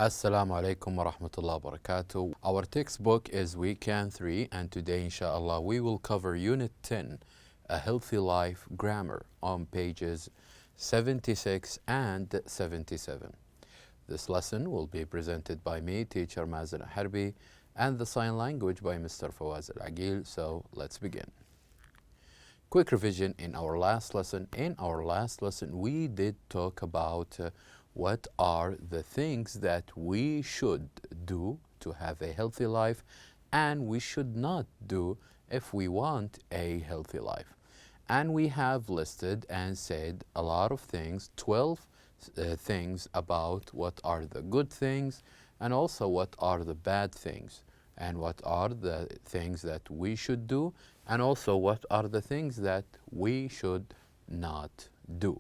Assalamu alaikum wa rahmatullahi wa barakatuh. Our textbook is Weekend 3, and today, inshallah, we will cover Unit 10, A Healthy Life Grammar, on pages 76 and 77. This lesson will be presented by me, teacher Mazen Harbi, and the sign language by Mr. Fawaz Al-Agil. So let's begin. Quick revision in our last lesson. In our last lesson, we did talk about what are the things that we should do to have a healthy life and we should not do if we want a healthy life. And we have listed and said a lot of things, 12 things about what are the good things and also what are the bad things and what are the things that we should do and also what are the things that we should not do.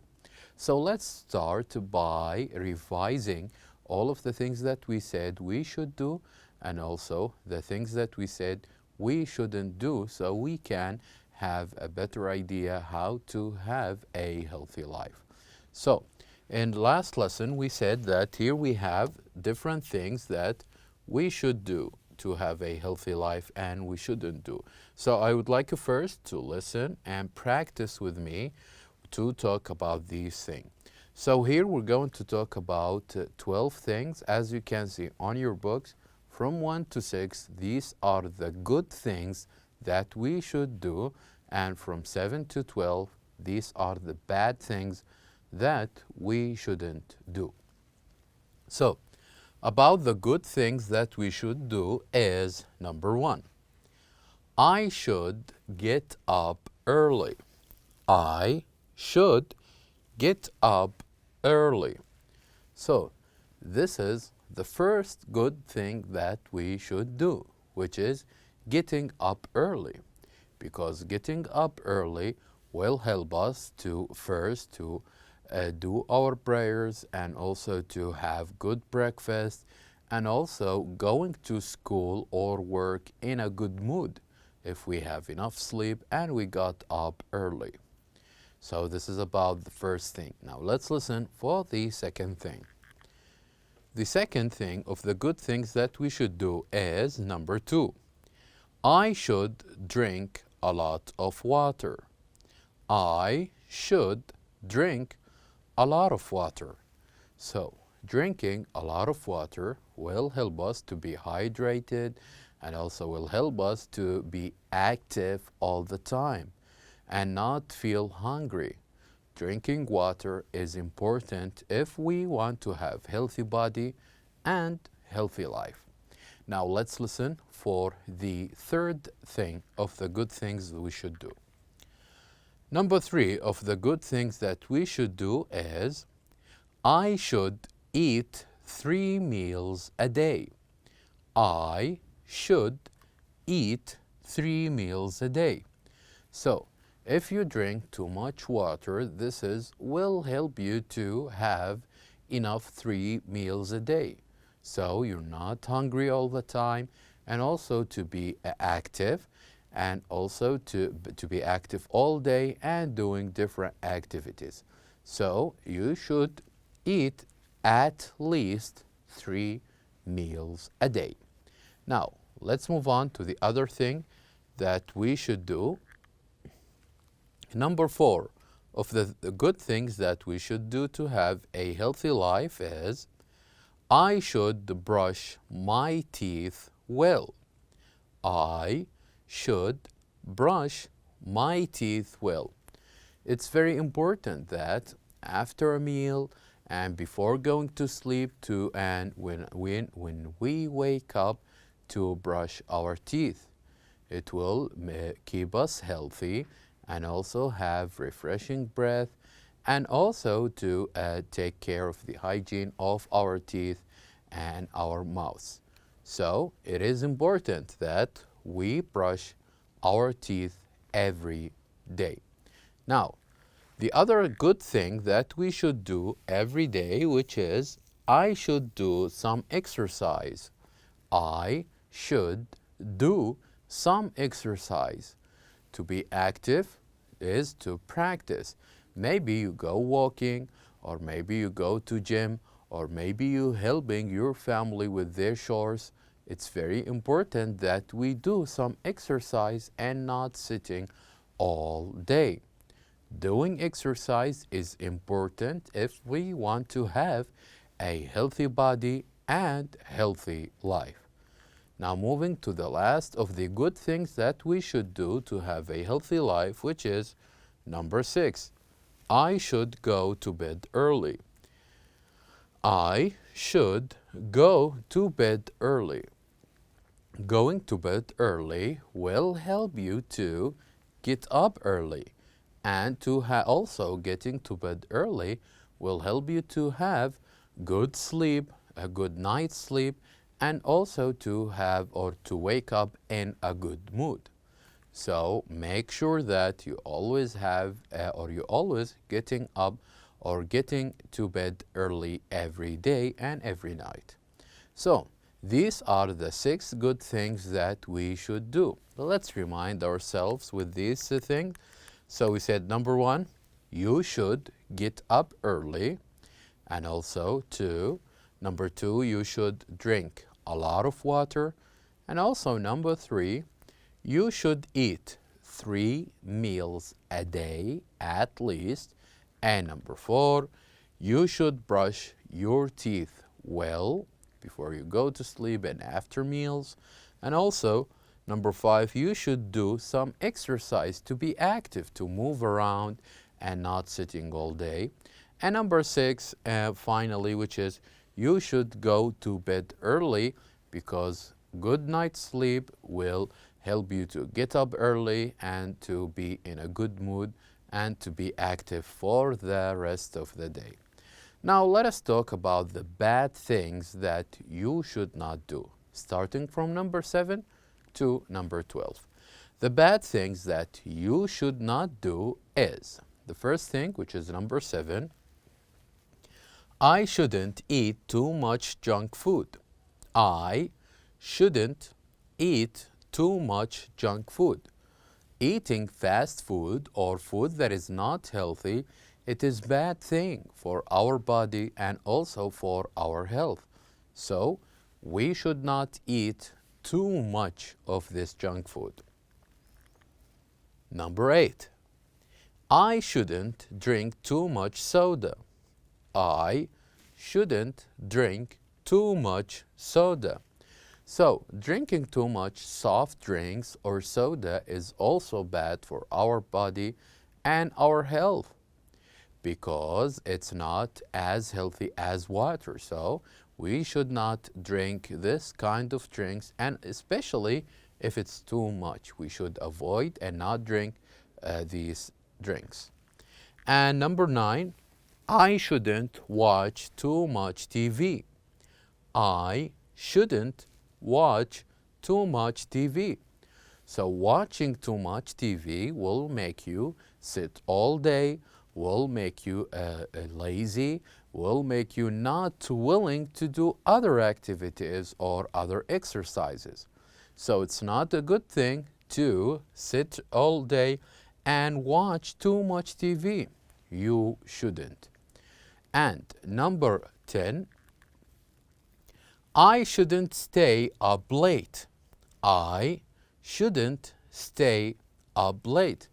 So let's start by revising all of the things that we said we should do and also the things that we said we shouldn't do so we can have a better idea how to have a healthy life. So in the last lesson we said that here we have different things that we should do to have a healthy life and we shouldn't do. So I would like you first to listen and practice with me to talk about these things. So here we're going to talk about 12 things. As you can see on your books, from 1 to 6, these are the good things that we should do. And from 7 to 12, these are the bad things that we shouldn't do. So, about the good things that we should do is number 1. I should get up early. I should get up early. So this is the first good thing that we should do, which is getting up early, because getting up early will help us to first to do our prayers and also to have good breakfast and also going to school or work in a good mood if we have enough sleep and we got up early. So this is about the first thing. Now let's listen for the second thing. The second thing of the good things that we should do is number 2. I should drink a lot of water. I should drink a lot of water. So drinking a lot of water will help us to be hydrated and also will help us to be active all the time and not feel hungry. Drinking water is important if we want to have healthy body and healthy life. Now let's listen for the third thing of the good things we should do. Number 3 of the good things that we should do is I should eat 3 meals a day. I should eat 3 meals a day. So if you drink too much water, this will help you to have enough 3 meals a day. So you're not hungry all the time and also to be active and also to be active all day and doing different activities. So you should eat at least 3 meals a day. Now let's move on to the other thing that we should do. Number 4 of the good things that we should do to have a healthy life is I should brush my teeth well. I should brush my teeth well. It's very important that after a meal and before going to sleep and when we wake up to brush our teeth. It will keep us healthy and also have refreshing breath and also to take care of the hygiene of our teeth and our mouths. So it is important that we brush our teeth every day. Now, the other good thing that we should do every day, which is I should do some exercise. I should do some exercise. To be active is to practice. Maybe you go walking or maybe you go to gym or maybe you helping your family with their chores, it's very important that we do some exercise and not sitting all day. Doing exercise is important if we want to have a healthy body and healthy life. Now moving to the last of the good things that we should do to have a healthy life, which is number 6. I should go to bed early. I should go to bed early. Going to bed early will help you to get up early, and to also getting to bed early will help you to have good sleep, a good night's sleep, and also to have or to wake up in a good mood. So make sure that you always have or you always getting up or getting to bed early every day and every night. So these are the 6 good things that we should do. Let's remind ourselves with these things. So we said number 1, you should get up early, and also number 2, you should drink a lot of water, and also number 3, you should eat 3 meals a day at least, and number 4, you should brush your teeth well before you go to sleep and after meals, and also number 5, you should do some exercise to be active, to move around and not sitting all day. And number 6, finally, which is you should go to bed early, because good night's sleep will help you to get up early and to be in a good mood and to be active for the rest of the day. Now let us talk about the bad things that you should not do, starting from number 7 to number 12. The bad things that you should not do is, the first thing, which is number 7, I shouldn't eat too much junk food. I shouldn't eat too much junk food. Eating fast food or food that is not healthy, it is bad thing for our body and also for our health. So we should not eat too much of this junk food. Number 8, I shouldn't drink too much soda. I shouldn't drink too much soda. So drinking too much soft drinks or soda is also bad for our body and our health, because it's not as healthy as water. So we should not drink this kind of drinks, and especially if it's too much, we should avoid and not drink these drinks. And number 9, I shouldn't watch too much TV. I shouldn't watch too much TV. So watching too much TV will make you sit all day, will make you lazy, will make you not willing to do other activities or other exercises. So it's not a good thing to sit all day and watch too much TV. You shouldn't. And number 10, I shouldn't stay up late. I shouldn't stay up late.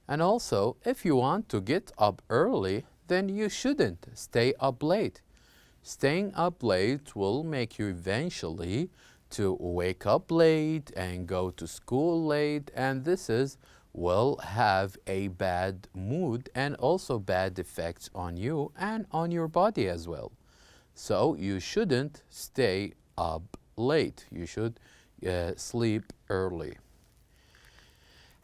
And also, if you want to get up early, then you shouldn't stay up late. Staying up late will make you eventually to wake up late and go to school late, and will have a bad mood and also bad effects on you and on your body as well. So you shouldn't stay up late. You should sleep early.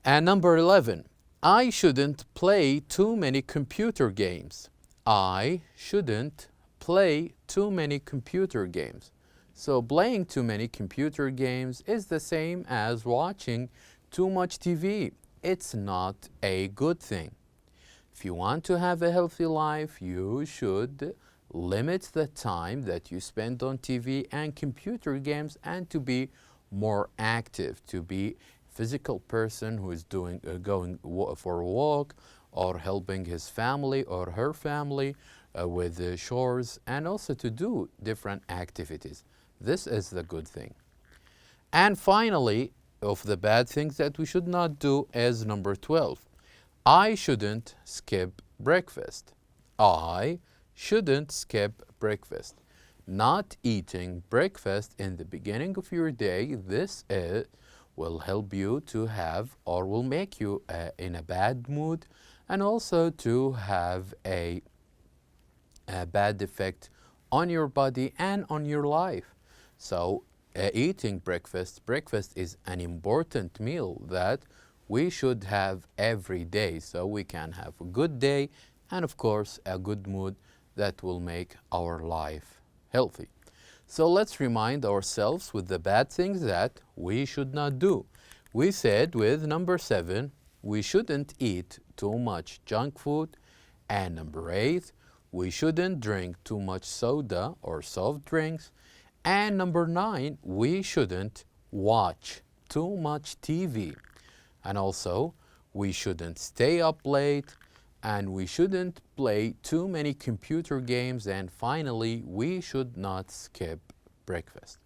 And number 11, I shouldn't play too many computer games. I shouldn't play too many computer games. So playing too many computer games is the same as watching too much TV. It's not a good thing. If you want to have a healthy life, you should limit the time that you spend on TV and computer games, and to be more active, to be a physical person who is going for a walk, or helping his family or her family, with the chores, and also to do different activities. This is the good thing. And finally, of the bad things that we should not do is number 12. I shouldn't skip breakfast. I shouldn't skip breakfast. Not eating breakfast in the beginning of your day, will help you to have, or will make you in a bad mood, and also to have a bad effect on your body and on your life. So eating breakfast is an important meal that we should have every day, so we can have a good day and of course a good mood that will make our life healthy. So let's remind ourselves with the bad things that we should not do. We said with number 7, we shouldn't eat too much junk food, and number 8, we shouldn't drink too much soda or soft drinks, and number 9, we shouldn't watch too much TV. And also, we shouldn't stay up late, and we shouldn't play too many computer games, and finally, we should not skip breakfast.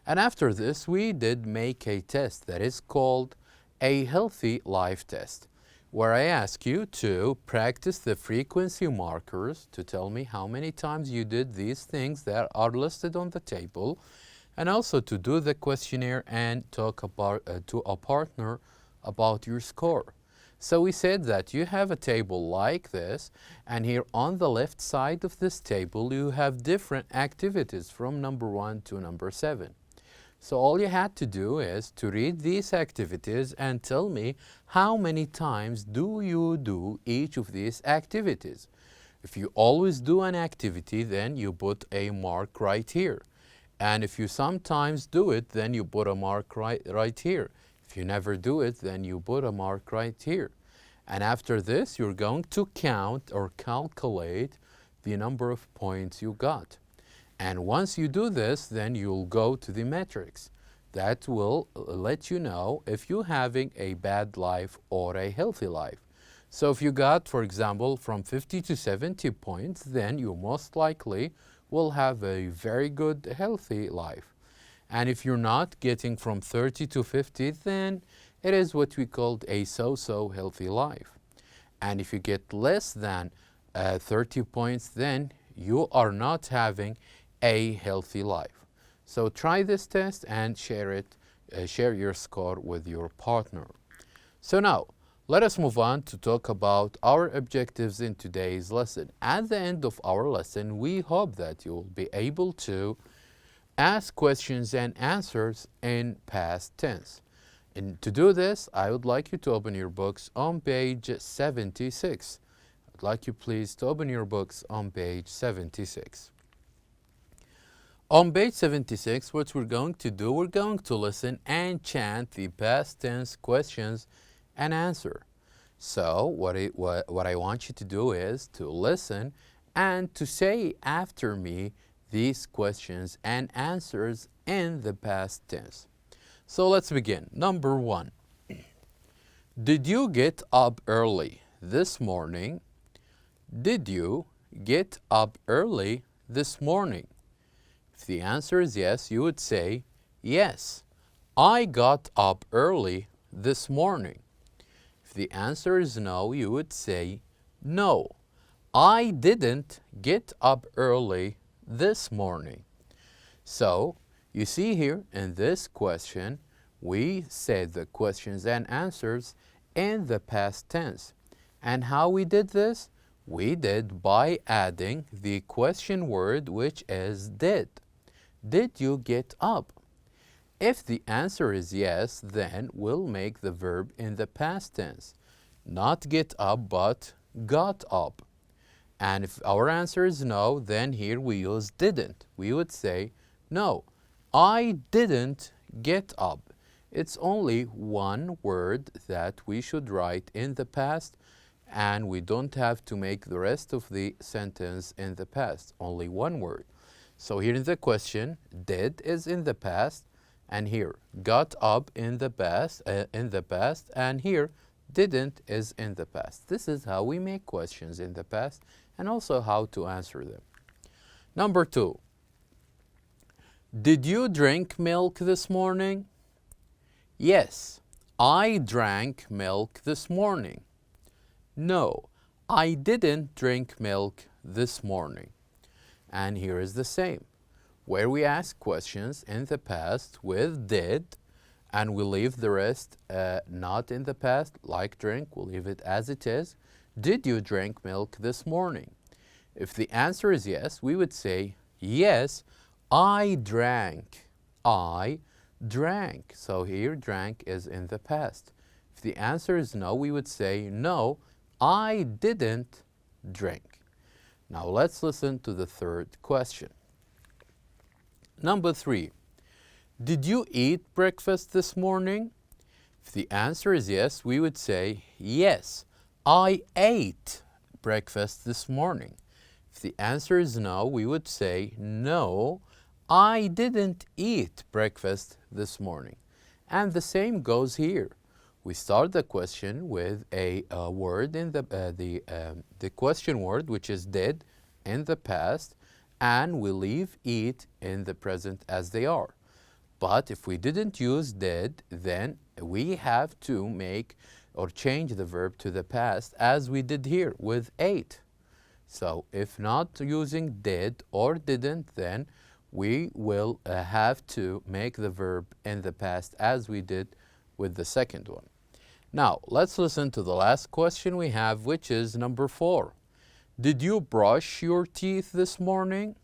And after this, we did make a test that is called a healthy life test, where I ask you to practice the frequency markers to tell me how many times you did these things that are listed on the table, and also to do the questionnaire and talk about to a partner about your score. So we said that you have a table like this, and here on the left side of this table you have different activities from number 1 to number 7. So all you had to do is to read these activities and tell me how many times do you do each of these activities. If you always do an activity, then you put a mark right here. And if you sometimes do it, then you put a mark right here. If you never do it, then you put a mark right here. And after this, you're going to count or calculate the number of points you got. And once you do this, then you'll go to the metrics. That will let you know if you're having a bad life or a healthy life. So if you got, for example, from 50 to 70 points, then you most likely will have a very good, healthy life. And if you're not getting from 30 to 50, then it is what we called a so-so healthy life. And if you get less than 30 points, then you are not having a healthy life. So try this test and share your score with your partner. So now, let us move on to talk about our objectives in today's lesson. At the end of our lesson, we hope that you will be able to ask questions and answers in past tense. And to do this, I would like you to open your books on page 76. I'd like you please to open your books on page 76. On page 76, what we're going to do, we're going to listen and chant the past tense questions and answer. So what I want you to do is to listen and to say after me these questions and answers in the past tense. So let's begin. Number 1. Did you get up early this morning? Did you get up early this morning? If the answer is yes, you would say, yes, I got up early this morning. If the answer is no, you would say, no, I didn't get up early this morning. So, you see here in this question, we said the questions and answers in the past tense. And how we did this? We did by adding the question word, which is did. Did you get up? If the answer is yes, then we'll make the verb in the past tense. Not get up, but got up. And if our answer is no, then here we use didn't. We would say, no, I didn't get up. It's only one word that we should write in the past, and we don't have to make the rest of the sentence in the past. Only one word. So here in the question, did is in the past, and here got up in the past, and here didn't is in the past. This is how we make questions in the past, and also how to answer them. Number 2. Did you drink milk this morning? Yes, I drank milk this morning. No, I didn't drink milk this morning. And here is the same, where we ask questions in the past with did, and we leave the rest not in the past, like drink, we'll leave it as it is. Did you drink milk this morning? If the answer is yes, we would say, yes, I drank. I drank. So here, drank is in the past. If the answer is no, we would say, no, I didn't drink. Now let's listen to the third question. Number 3. Did you eat breakfast this morning? If the answer is yes, we would say, yes, I ate breakfast this morning. If the answer is no, we would say, no, I didn't eat breakfast this morning. And the same goes here. We start the question with a word in the question word, which is did, in the past, and we leave eat in the present as they are. But if we didn't use did, then we have to make or change the verb to the past as we did here with ate. So if not using did or didn't, then we will have to make the verb in the past as we did with the second one. Now, let's listen to the last question we have, which is number 4. Did you brush your teeth this morning?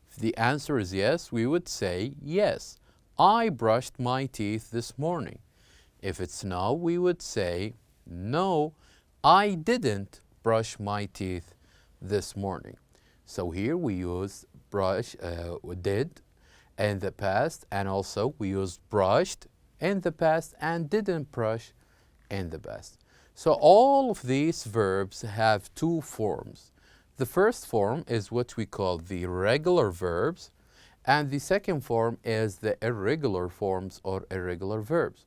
If the answer is yes, we would say, yes, I brushed my teeth this morning. If it's no, we would say, no, I didn't brush my teeth this morning. So here we use brush, did in the past, and also we use brushed in the past and didn't brush in the past. So all of these verbs have 2 forms. The first form is what we call the regular verbs, and the second form is the irregular forms or irregular verbs.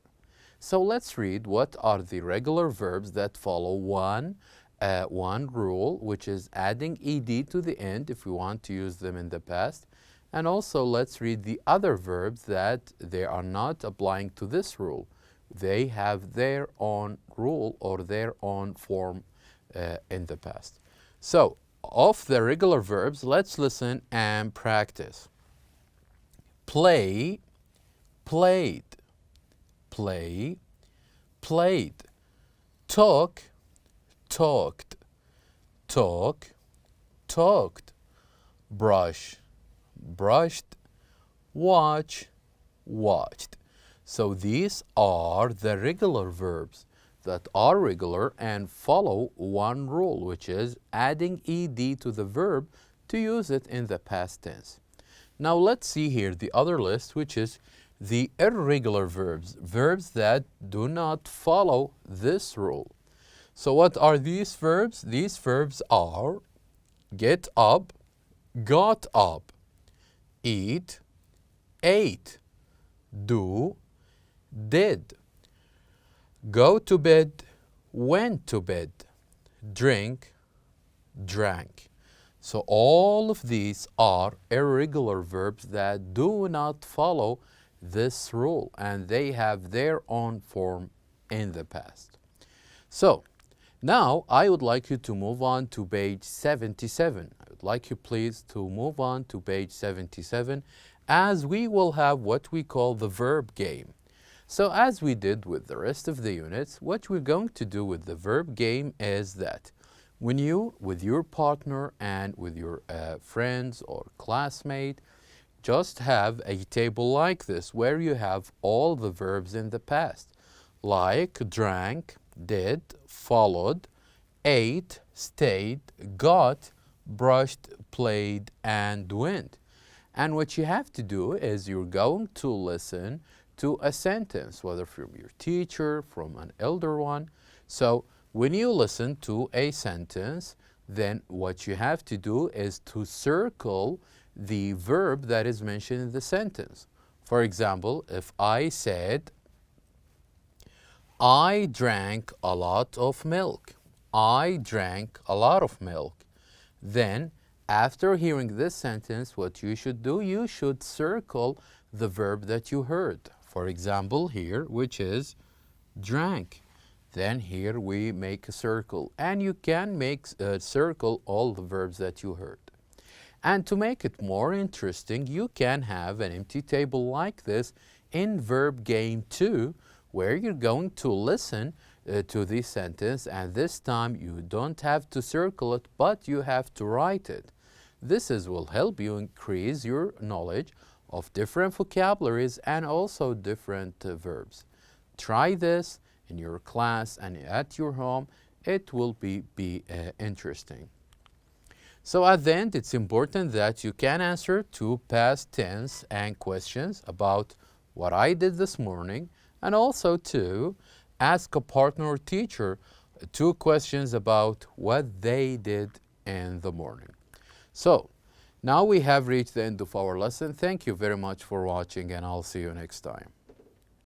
So let's read what are the regular verbs that follow one rule, which is adding ed to the end if we want to use them in the past. And also let's read the other verbs that they are not applying to this rule. They have their own rule or their own form in the past. So of the regular verbs, let's listen and practice. Play, played. Play, played. Talk, talked. Talk, talked. Brush, brushed. Watch, watched. So these are the regular verbs that are regular and follow one rule, which is adding ed to the verb to use it in the past tense. Now let's see here the other list, which is the irregular verbs, verbs that do not follow this rule. So what are these verbs? These verbs are get up, got up, eat, ate, do, did, go to bed, went to bed, drink, drank. So all of these are irregular verbs that do not follow this rule, and they have their own form in the past. So now I would like you to move on to page 77. I would like you please to move on to page 77, as we will have what we call the verb game. So as we did with the rest of the units, what we're going to do with the verb game is that when you, with your partner and with your friends or classmate, just have a table like this where you have all the verbs in the past, like drank, did, followed, ate, stayed, got, brushed, played, and went. And what you have to do is you're going to listen to a sentence, whether from your teacher, from an elder one. So when you listen to a sentence, then what you have to do is to circle the verb that is mentioned in the sentence. For example, if I said, I drank a lot of milk. I drank a lot of milk. Then, after hearing this sentence, what you should do, you should circle the verb that you heard. For example, here, which is drank. Then here we make a circle, and you can make circle all the verbs that you heard. And to make it more interesting, you can have an empty table like this in verb game 2, where you're going to listen to this sentence, and this time you don't have to circle it, but you have to write it. Will help you increase your knowledge of different vocabularies and also different verbs. Try this in your class and at your home. It will be interesting. So at the end, it's important that you can answer 2 past tense and questions about what I did this morning, and also to ask a partner or teacher 2 questions about what they did in the morning. So now we have reached the end of our lesson. Thank you very much for watching, and I'll see you next time.